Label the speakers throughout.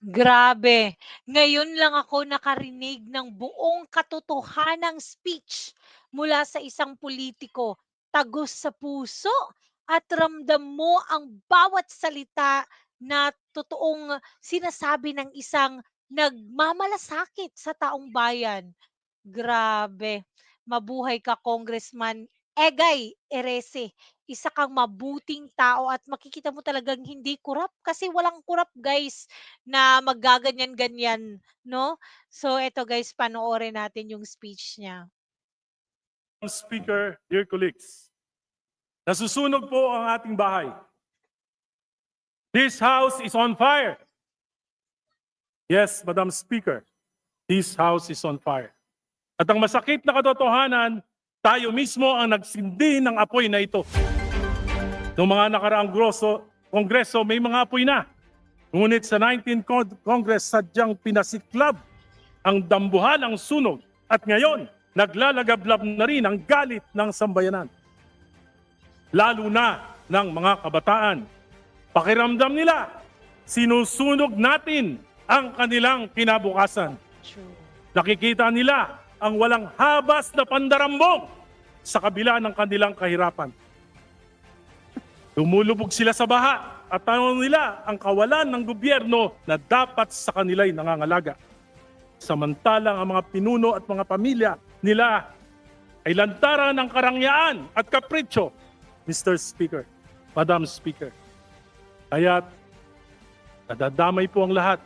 Speaker 1: Grabe, ngayon lang ako nakarinig ng buong katotohanang speech mula sa isang politiko. Tagos sa puso at ramdam mo ang bawat salita na totoong sinasabi ng isang nagmamalasakit sa taong bayan. Grabe, mabuhay ka Congressman Egay Erese. Isa kang mabuting tao at makikita mo talagang hindi kurap kasi walang kurap guys na maggaganyan-ganyan, 'no? So eto guys, panoorin natin yung speech niya.
Speaker 2: Speaker, dear colleagues, nasusunog po ang ating bahay. This house is on fire. Yes, Madam Speaker, this house is on fire. At ang masakit na katotohanan, tayo mismo ang nagsindi ng apoy na ito. Noong mga nakaraang kongreso, may mga apoy na. Ngunit sa 19th Congress, sadyang pinasiklab ang dambuhan ng sunog. At ngayon, naglalagablab na rin ang galit ng sambayanan. Lalo na ng mga kabataan. Pakiramdam nila, sinusunog natin ang kanilang kinabukasan.
Speaker 1: True.
Speaker 2: Nakikita nila ang walang habas na pandarambong sa kabila ng kanilang kahirapan. Lumulubog sila sa baha at tanong nila ang kawalan ng gobyerno na dapat sa kanila'y nangangalaga. Samantalang ang mga pinuno at mga pamilya nila ay lantaran ng karangyaan at kapritsyo, Mr. Speaker, Madam Speaker. Kaya't nadadamay po ang lahat.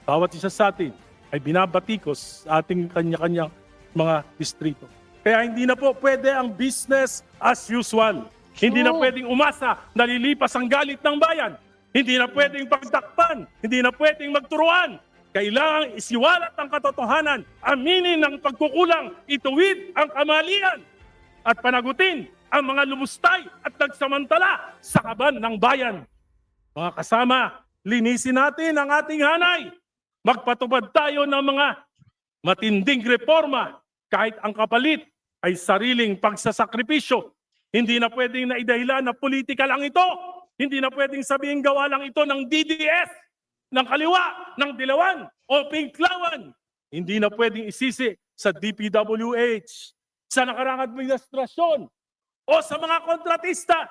Speaker 2: Bawat isa sa atin ay binabatikos sa ating kanya-kanyang mga distrito. Kaya hindi na po pwede ang business as usual. Hindi na pwedeng umasa na lilipas ang galit ng bayan. Hindi na pwedeng pagtakpan. Hindi na pwedeng magturuan. Kailangang isiwalat ang katotohanan, aminin ang pagkukulang, ituwid ang kamalian, at panagutin ang mga lumustay at nagsamantala sa kaban ng bayan. Mga kasama, linisin natin ang ating hanay. Magpatupad tayo ng mga matinding reforma kahit ang kapalit ay sariling pagsasakripisyo. Hindi na pwedeng naidahilan na politika lang ito. Hindi na pwedeng sabihin gawa lang ito ng DDS, ng kaliwa, ng dilawan o pinklawan. Hindi na pwedeng isisi sa DPWH, sa nakarang administrasyon o sa mga kontratista,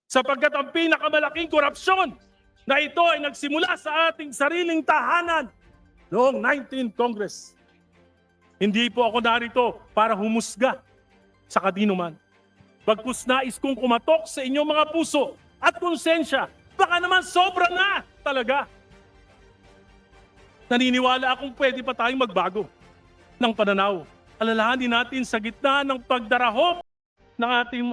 Speaker 2: sapagkat ang pinakamalaking korupsyon na ito ay nagsimula sa ating sariling tahanan noong 19th Congress. Hindi po ako narito para humusga sa kadinuman. Bagkus nais kong kumatok sa inyong mga puso at konsensya. Baka naman sobra na talaga. Naniniwala akong pwede pa tayong magbago ng pananaw. Alalahanin natin sa gitna ng pagdarahop ng ating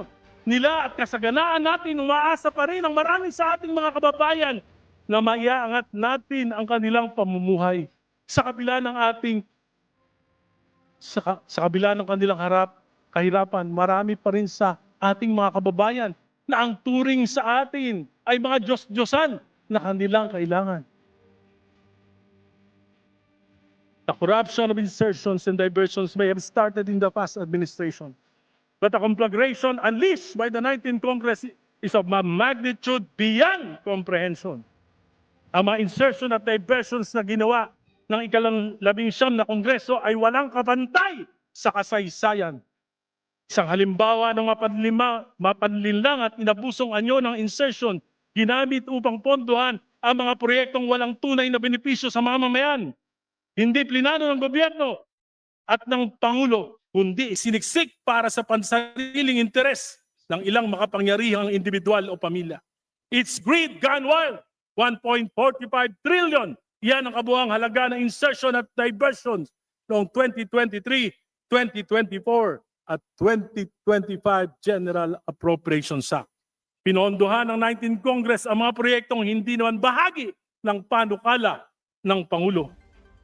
Speaker 2: nila at kasaganaan natin, umaasa pa rin ang marami sa ating mga kababayan na maiaangat natin ang kanilang pamumuhay sa kabila ng ating sa kabila ng kanilang kahirapan. Marami pa rin sa ating mga kababayan na ang turing sa atin ay mga Diyos-Diyosan na kanilang kailangan. The corruption of insertions and diversions may have started in the past administration, but the conflagration unleashed by the 19th Congress is of a magnitude beyond comprehension. Ang mga insertion at diversions na ginawa ng ika-19 na Kongreso ay walang kapantay sa kasaysayan. Isang halimbawa ng mapanlinlang at inabusong anyo ng insertion ginamit upang pondohan ang mga proyektong walang tunay na benepisyo sa mamamayan. Hindi plinano ng gobyerno at ng Pangulo, kundi siniksik para sa pansariling interes ng ilang makapangyarihang individual o pamilya. It's greed gone wild. 1.45 trillion. Yan ang kabuuang halaga ng insertion at diversions noong 2023, 2024 at 2025 General Appropriations Act. Pinondohan ng 19th Congress ang mga proyektong hindi naman bahagi ng panukala ng Pangulo.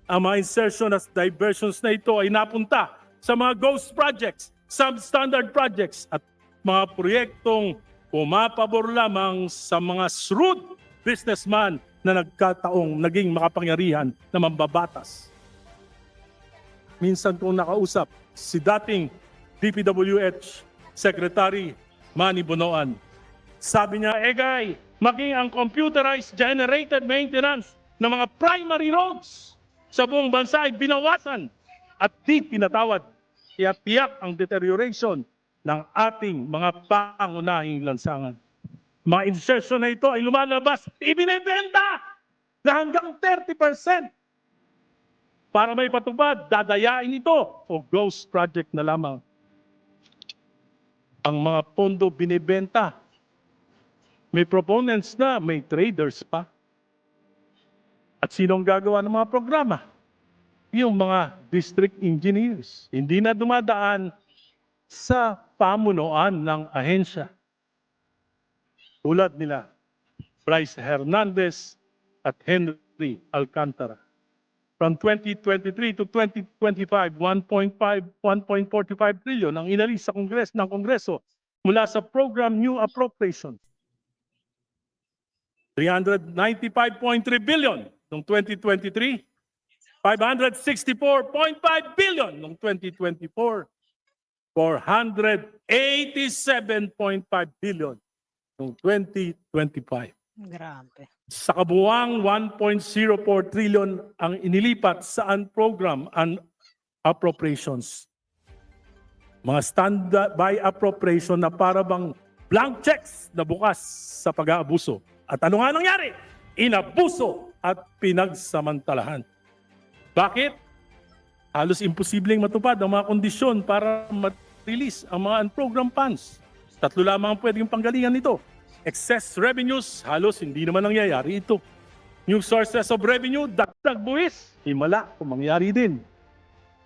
Speaker 2: Ang mga insertion at diversions na ito ay napunta sa mga ghost projects, substandard projects at mga proyektong pumapabor lamang sa mga shrewd businessman na nagkataong naging makapangyarihan na mambabatas. Minsan kong nakausap si dating DPWH Secretary Manny Bonoan. Sabi niya, Egay, maging ang computerized generated maintenance ng mga primary roads sa buong bansa ay binawasan at di pinatawad. Kaya tiyak ang deterioration ng ating mga pangunahing lansangan. Mga insertion na ito ay lumalabas, ibinebenta na hanggang 30%. Para may patupad, dadayain ito o ghost project na lamang. Ang mga pondo binibenta. May proponents na, may traders pa. At sinong gagawa ng mga programa? Yung mga district engineers. Hindi na dumadaan sa pamunuan ng ahensya. Tulad nila, Bryce Hernandez at Henry Alcantara. From 2023 to 2025, 1.45 trillion ang inalis sa Kongreso mula sa program New Appropriation. 395.3 billion noong 2023, 564.5 billion noong 2024, 487.5 billion noong 2025.
Speaker 1: Grabe.
Speaker 2: Sa kabuuang 1.04 trillion ang inilipat sa program and appropriations. Mga standby appropriation na para bang blank checks na bukas sa pag-aabuso. At ano nga nangyari? Inabuso at pinagsamantalahan. Bakit? Halos imposibleng matupad ang mga kondisyon para ma-release ang mga unprogram funds. 3 lamang ang pwedeng panggalingan nito. Excess revenues, halos hindi naman nangyayari ito. New sources of revenue, dagdag buwis, himala kung mangyari din.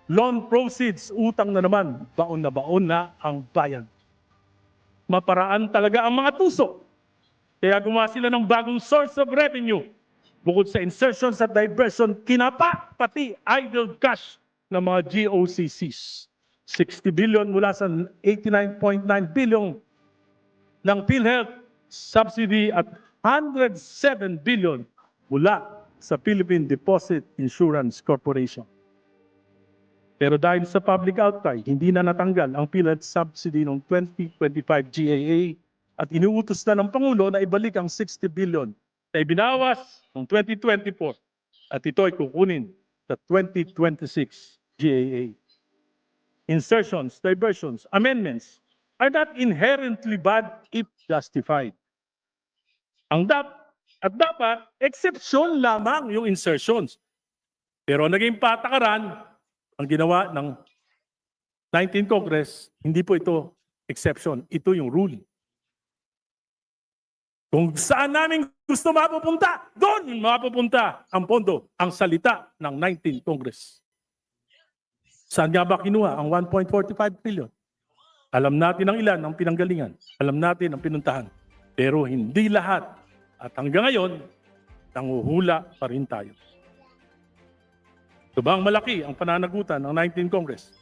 Speaker 2: Loan proceeds, utang na naman, baon na ang bayan. Maparaan talaga ang mga tuso. Kaya gumawa sila ng bagong source of revenue. Bukod sa insertions at diversion, kinapa pati idle cash ng mga GOCCs. 60 billion mula sa 89.9 billion ng PhilHealth subsidy at 107 billion mula sa Philippine Deposit Insurance Corporation. Pero dahil sa public outcry, hindi na natanggal ang PhilHealth subsidy noong 2025 GAA at inuutos na ng Pangulo na ibalik ang 60 billion na ibinawas noong 2024 at ito ay kukunin sa 2026 GAA. Insertions, diversions, amendments are not inherently bad if justified. Dapat, exception lamang yung insertions. Pero naging patakaran, ang ginawa ng 19th Congress, hindi po ito exception, ito yung rule. Kung saan namin gusto mapupunta, doon mapupunta ang pondo, ang salita ng 19th Congress. Saan nga ba kinuha ang 1.45 trillion? Alam natin ang ilan ang pinanggalingan. Alam natin ang pinuntahan. Pero hindi lahat. At hanggang ngayon, nanguhula pa rin tayo. Subang malaki ang pananagutan ng 19th Congress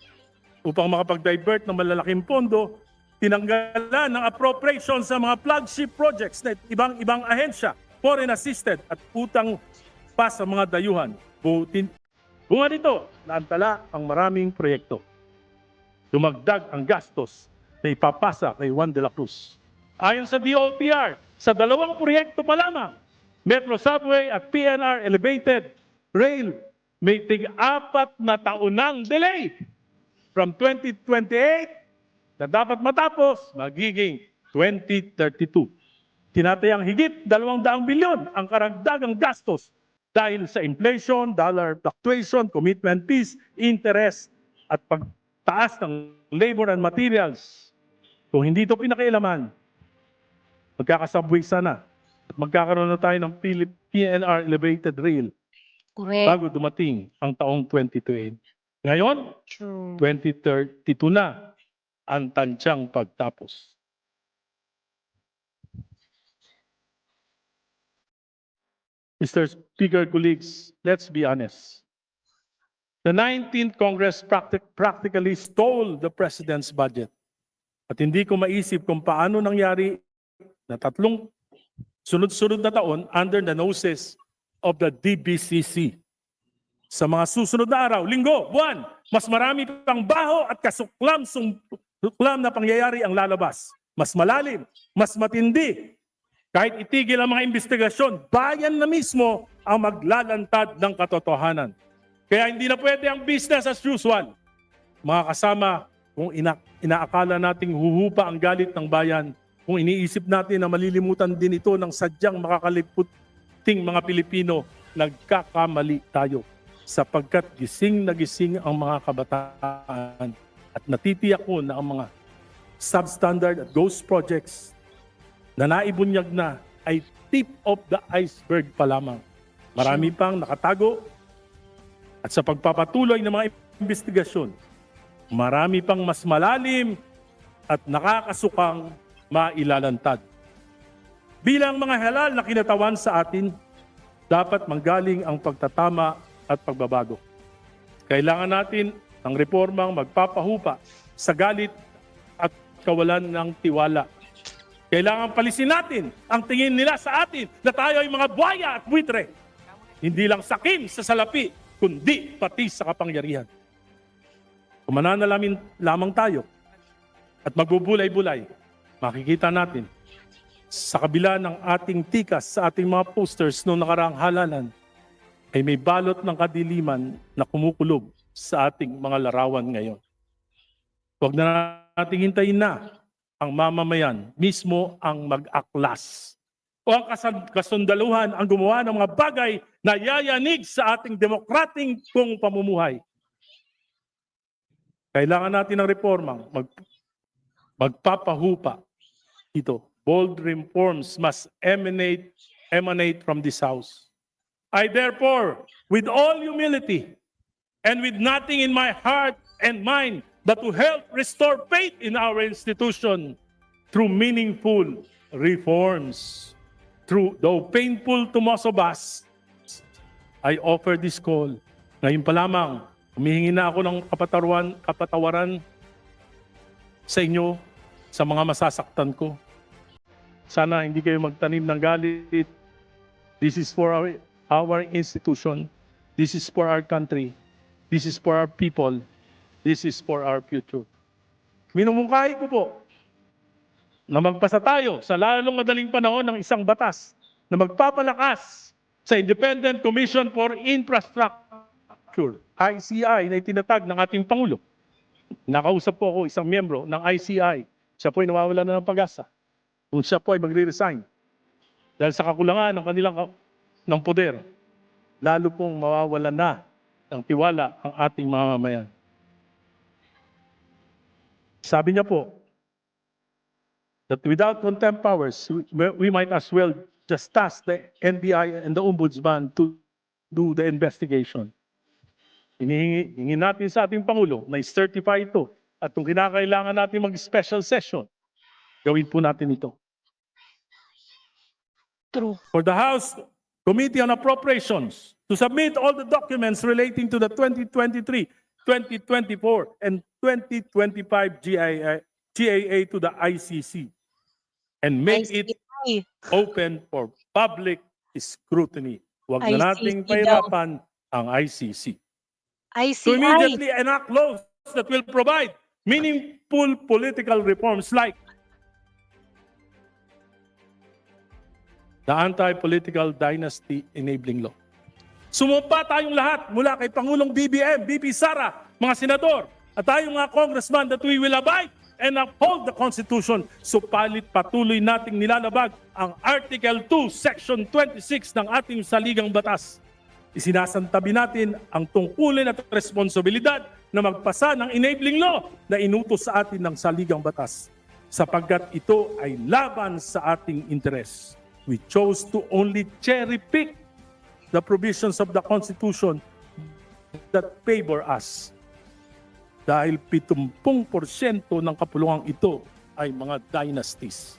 Speaker 2: upang makapag-divert ng malalaking pondo, tinanggalan ng appropriation sa mga flagship projects na ibang ahensya, foreign assisted at utang pa sa mga dayuhan. Bunga dito, naantala ang maraming proyekto. Dumagdag ang gastos na ipapasa kay Juan de la Cruz. Ayon sa DOTR, sa 2 proyekto pa lamang, Metro Subway at PNR Elevated Rail, may tig-4 na taonang delay from 2028 na dapat matapos, magiging 2032. Tinatayang higit 200 bilyon ang karagdagang gastos dahil sa inflation, dollar fluctuation, commitment fees, interest, at pagtaas ng labor and materials. Kung hindi ito pinakailaman, magkakasabway sana at magkakaroon na tayo ng PNR Elevated Rail
Speaker 1: Correct.
Speaker 2: bago dumating ang taong 2028. Ngayon,
Speaker 1: True.
Speaker 2: 2032 na ang tansyang pagtapos. Mr. Speaker, colleagues, let's be honest. The 19th Congress practically stole the President's budget. At hindi ko maisip kung paano nangyari na 3 sunod-sunod na taon under the noses of the DBCC. Sa mga susunod na araw, linggo, buwan, mas marami pang baho at kasuklam na pangyayari ang lalabas. Mas malalim, mas matindi. Kahit itigil ang mga investigasyon, bayan na mismo ang maglalantad ng katotohanan. Kaya hindi na pwede ang business as usual. Mga kasama, kung inaakala nating huhupa ang galit ng bayan, kung iniisip natin na malilimutan din ito ng sadyang makakaliputing mga Pilipino, nagkakamali tayo. Sapagkat gising na gising ang mga kabataan at natitiyak ko na ang mga substandard at ghost projects na naibunyag na ay tip of the iceberg pa lamang. Marami pang nakatago at sa pagpapatuloy ng mga investigasyon, marami pang mas malalim at nakakasukang mailalantad. Bilang mga halal na kinatawan sa atin, dapat manggaling ang pagtatama at pagbabago. Kailangan natin ng reformang magpapahupa sa galit at kawalan ng tiwala. Kailangan palisin natin ang tingin nila sa atin na tayo ay mga buhaya at buitre. Hindi lang sakim sa salapi, kundi pati sa kapangyarihan. Kung mananalamin lamang tayo at magbubulay-bulay, makikita natin sa kabila ng ating tikas sa ating mga posters noong nakaraang halalan ay may balot ng kadiliman na kumukulog sa ating mga larawan ngayon. Huwag na nating hintayin na ang mamamayan mismo ang mag-aklas o ang kasundaluhan ang gumawa ng mga bagay na yayanig sa ating demokrating kung pamumuhay. Kailangan natin ng reformang magpapahupa ito. Bold reforms must emanate from this house. I therefore, with all humility and with nothing in my heart and mind but to help restore faith in our institution through meaningful reforms. Though painful to most of us, I offer this call. Ngayon pa lamang, humihingi na ako ng kapatawaran sa inyo sa mga masasaktan ko. Sana hindi kayo magtanim ng galit. This is for our institution. This is for our country. This is for our people. This is for our future. Minumungkahi ko po na magpasa tayo sa lalong madaling panahon ng isang batas na magpapalakas sa Independent Commission for Infrastructure, ICI, na itinatag ng ating Pangulo. Nakausap po ako isang miyembro ng ICI. Siya po ay nawawala na ng pag-asa. Kung siya po ay magre-resign dahil sa kakulangan ng kanilang ng poder, lalo pong mawawala na ng tiwala ang ating mamamayan. Sabi niya po, that without contempt powers, we might as well just task the NBI and the Ombudsman to do the investigation. Hinihingi natin sa ating Pangulo na i-certify ito at kung kinakailangan natin mag-special session, gawin po natin ito.
Speaker 1: True.
Speaker 2: For the House Committee on Appropriations to submit all the documents relating to the 2023, 2024, and 2025 GAA to the ICC and make it
Speaker 1: ICI.
Speaker 2: open for public scrutiny. Huwag na nating
Speaker 1: ICC
Speaker 2: pahirapan ang ICC. To
Speaker 1: ICI.
Speaker 2: immediately enact laws that will provide meaningful political reforms like the Anti-Political Dynasty Enabling Law. Sumumpa tayong lahat mula kay Pangulong BBM, BP Sara, mga senador, at tayong mga congressman that we will abide and uphold the Constitution. Supalit patuloy nating nilalabag ang Article 2, Section 26 ng ating saligang batas. Isinasantabi natin ang tungkulin at responsibilidad na magpasa ng enabling law na inutos sa atin ng saligang batas sapagkat ito ay laban sa ating interes. We chose to only cherry-pick the provisions of the Constitution that favor us. Dahil 70% ng kapulungang ito ay mga dynasties.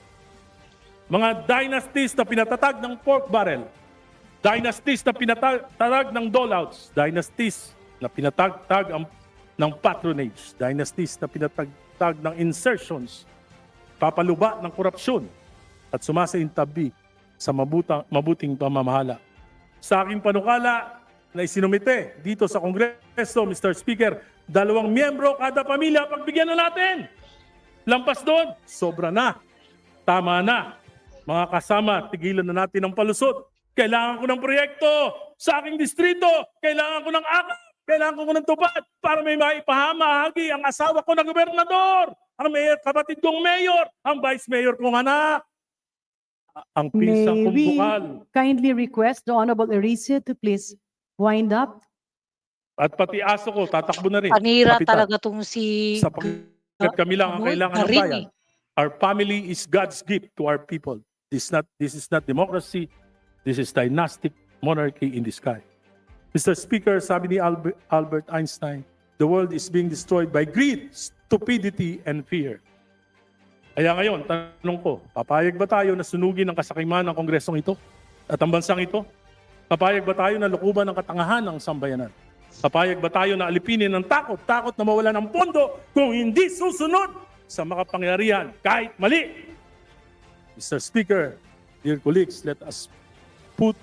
Speaker 2: Mga dynasties na pinatatag ng pork barrel, dynasties na pinatatag ng dolouts, dynasties na pinatagtag ng patronage, dynasties na pinatagtag ng insertions, papaluba ng korupsyon, at sumasaintabi sa mabuting pamamahala. Sa aking panukala na isinumite dito sa Kongreso, Mr. Speaker, 2 miyembro kada pamilya, pagbigyan na natin. Lampas doon, sobra na, tama na. Mga kasama, tigilan na natin ang palusot. Kailangan ko ng proyekto sa aking distrito. Kailangan ko ng akap. Kailangan ko ng tupad para may maipahamahagi ang asawa ko na gobernador, ang mayor, kapatid kong mayor, ang vice mayor kong anak, ang pinsang
Speaker 3: May
Speaker 2: kong
Speaker 3: we
Speaker 2: bukal.
Speaker 3: kindly request the Honorable Erice to please wind up?
Speaker 2: At pati aso ko, tatakbo na rin.
Speaker 1: Panira
Speaker 2: Kapitan.
Speaker 1: talaga tong si
Speaker 2: Sapagkat kami lang ang
Speaker 1: ano,
Speaker 2: kailangan ng
Speaker 1: Karin
Speaker 2: bayan. Our family is God's gift to our people. This is not democracy. This is dynastic monarchy in the sky. Mr. Speaker, sabi ni Albert Einstein, the world is being destroyed by greed, stupidity, and fear. Kaya ngayon, tanong ko, papayag ba tayo na sunugin ang kasakiman ng kongresong ito at ang bansang ito? Papayag ba tayo na lukuban ng katangahan ng sambayanan? Papayag ba tayo na alipinin ng takot na mawala ng pondo kung hindi susunod sa makapangyarihan kahit mali? Mr. Speaker, dear colleagues, let us put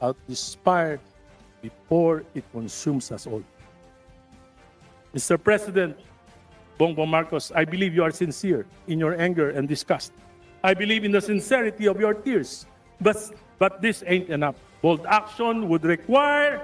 Speaker 2: out this fire before it consumes us all. Mr. President Bongbong Marcos, I believe you are sincere in your anger and disgust. I believe in the sincerity of your tears. But this ain't enough. Bold action would require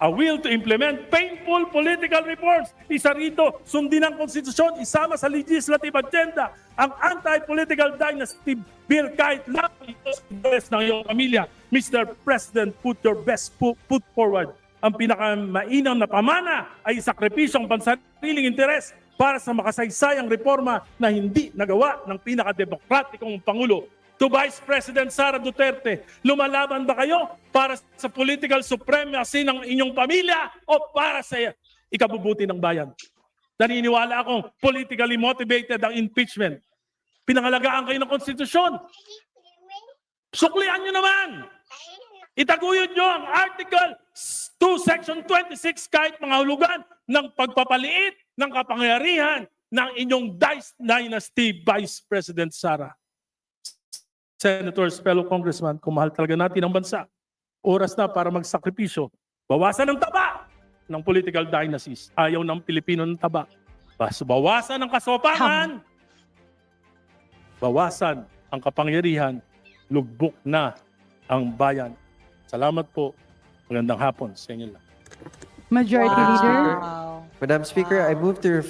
Speaker 2: a will to implement painful political reforms. Isa rito, sundin ang konstitusyon, isama sa legislative agenda ang anti-political dynasty bill kahit lang ito sa interes ng iyong pamilya. Mr. President, put your best foot forward. Ang pinakamainam na pamana ay sakripisyong pansariling interes para sa makasaysayang reforma na hindi nagawa ng pinakademokratikong Pangulo. To Vice President Sara Duterte, lumalaban ba kayo para sa political supremacy ng inyong pamilya o para sa ikabubuti ng bayan? Naniniwala akong politically motivated ang impeachment. Pinangalagaan kayo ng konstitusyon. Suklian nyo naman! Itaguyod nyo ang Article 2, Section 26 kahit mga hulugan ng pagpapaliit ng kapangyarihan ng inyong dynasty Vice President Sara. Senators, fellow congressman, kung mahal talaga natin ang bansa, oras na para magsakripisyo. Bawasan ang taba ng political dynasties. Ayaw ng Pilipino ng taba. Bawasan ang kasopangan. Bawasan ang kapangyarihan. Lugbok na ang bayan. Salamat po. Magandang hapon sa inyo lang.
Speaker 3: Majority Leader.
Speaker 1: Wow.
Speaker 4: Madam Speaker, I move to refer